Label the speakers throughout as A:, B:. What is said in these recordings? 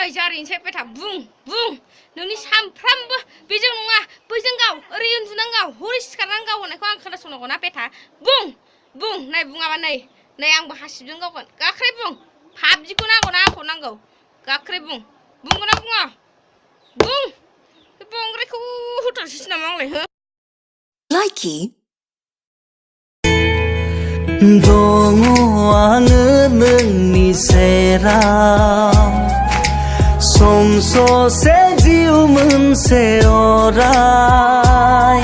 A: नै जारिनोसै बेथा बुं नोंनि सामफ्रामबो बेजों नङा बैजों गाव ओरै उन्दुनांगौ हरै सिखारनांगौ होननायखौ आं खोनासंनांगौ ना बेथा बुं नै बुङाबा नै आंबो हासिबजों गावगोन गाख्राय बुं पाबजिखौ नांगौ ना आंखौ नांगौ गाख्राय बुंगोन ना बुङा बुं बे बांद्रायखौ होथारसैसो नामा आंलाय हो
B: Likey दङ आङो नोंनि सेराव सम ससे जिउ मोनसे अराय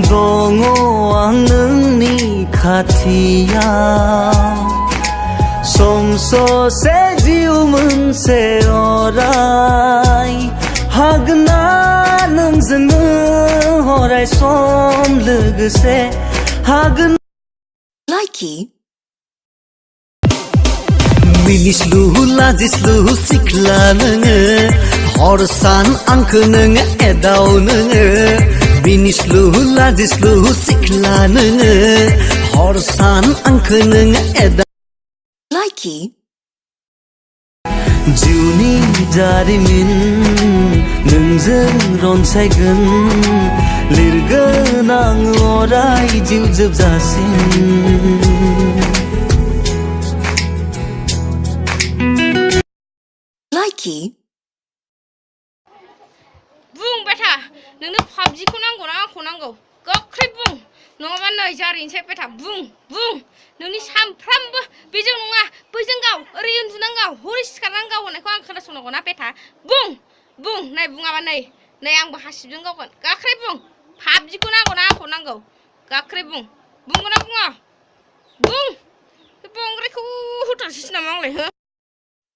B: दङ आं नोंनि खाथियाव सम ससे जिउ मोनसे अराय हागोन ना नोंजोंनो अराय सम लोगोसे हागोन Likey मिनिस्लु लाजिस्लु सिख्ला नोङो हर सान आंखो नोङो एदाव नोङो मिनिस्लु लाजिस्लु सिख्ला नोङो हर सान आंखो नोङो एदाव Likey जिउनि जारिमिन नोंजों रनसायगोन लिरगोन आं अराय जिउ जोबजासिम Likey
A: बुं बेथा नोंनो पाबजिखौ नांगौ ना आंखौ नांगौ गोख्रै बुं नङाबा नै जारिनोसै बेथा बुं नोंनि सामफ्रामबो बेजों नङा बैजों गाव ओरै उन्दुनांगौ हरै सिखारनांगौ होननायखौ आं खोनासंनांगौ ना बेथा बुं नै बुङाबा नै आंबो हासिबजों गावगोन गाख्राय बुं पाबजिखौ नांगौ ना आंखौ नांगौ गाख्राय बुंगोन ना बुङा बुं बे बांद्रायखौ होथारसैसो नामा आंलाय हो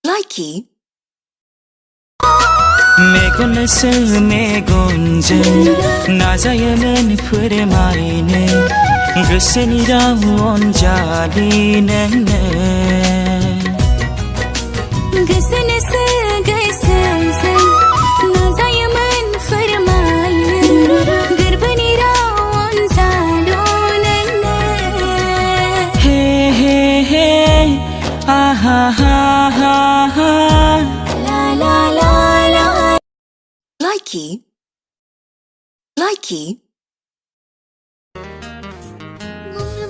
B: Likey
C: मेगनसो मेगनजों नाजायोमोन फोरमायनो गोसोनि राव अनजालि नोंनो
D: गोसोनोसो गोसोजों नाजायोमोन फोरमायनो गोरबोनि राव अनजालु नोंनो
C: हे हे हे आहा हा हा हा
D: ला ला ला ला
B: Likey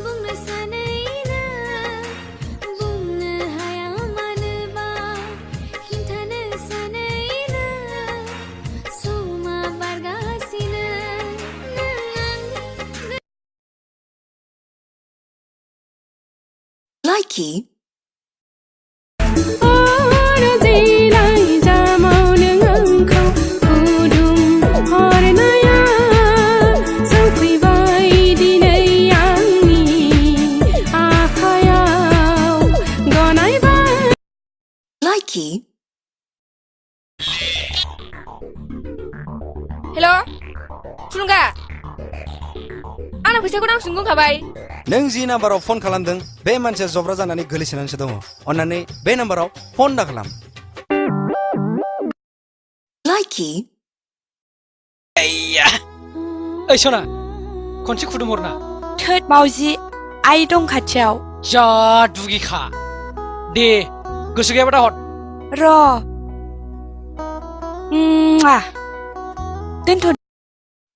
D: बुंनो सानैना बुंनो हाया मानोबा खिन्थानो सानैना समा बारगासिनो नों आंनि
B: Likey Likey
A: हेल' थुलुंगा आंना फैसाखौ नांसिगौ खाबाय
E: नों जि नाम्बाराव फन खालामदों बे मानसिया जब्रा जानानै गोलैसोनानैसो दङ अन्नानै बे नाम्बाराव फन दाखालाम
B: Likey
F: ओइ सना खनसे खुदुमहरना
G: थोद मावजि आइ दं खाथियाव
F: जा दुगिखा दे गोसो गैयाबा दा हर
G: र दोनथ'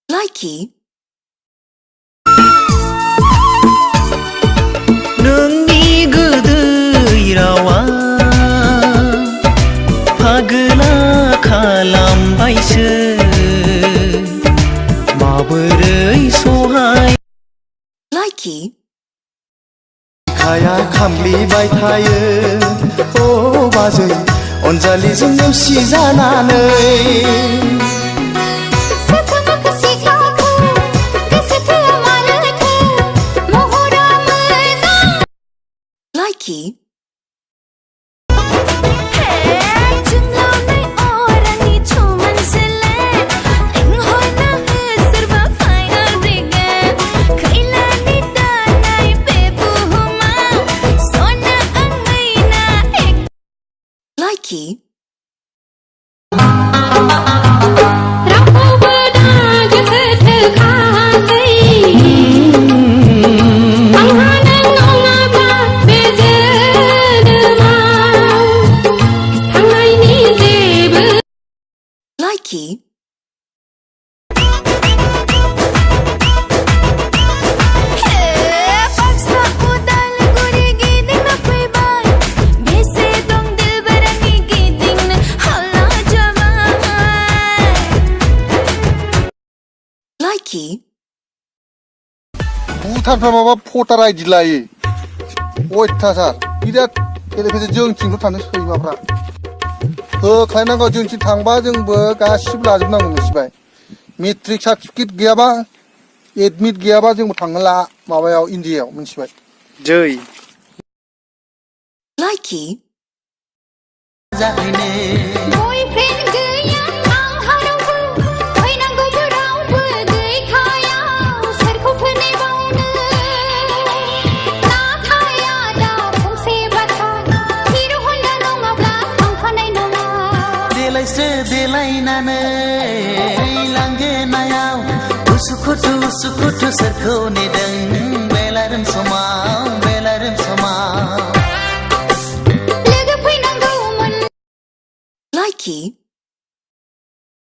B: Likey नोंनि गोदै रावा फागोला खालामबायसो माबोरै सहाय Likey
H: बिखाया खामग्लिबाय थायो ओ बाजै अनजालिजों नेवसि जानानै
B: Likey Likey Likey.
D: Paksa udal guri giding na pwibay Bese dong dilbarangi giding na hala jamay
B: Likey.
H: भुटानफ्रा माबा भटार आइडि लायो अयथासार बिराद बेनिफ्राय जोंथिंल' थानो सैमाफ्रा होख्लायनांगौ जोंथिं थांबा जोंबो गासिबो लाजोबनांगौ मिथिबाय मेट्रिक सार्टिफिकेट गैयाबा एडमिट गैयाबा जोंबो थांनो ला माबायाव इन्डियायाव मिथिबाय जै
B: Likey.
D: Boyfriend gaya ang harawu Hoynangobu rawu gaykhaya Sarko phane baunu Na khaya da phungse bathai Hiro honda nongabla phangphanai nonga
C: देलायसो देलायनानै लांगोनायाव उसुखुथु उसुखुथु सोरखौ नेदों बेलारोम समाव
D: Logo fैनांगौमोन
B: Likey.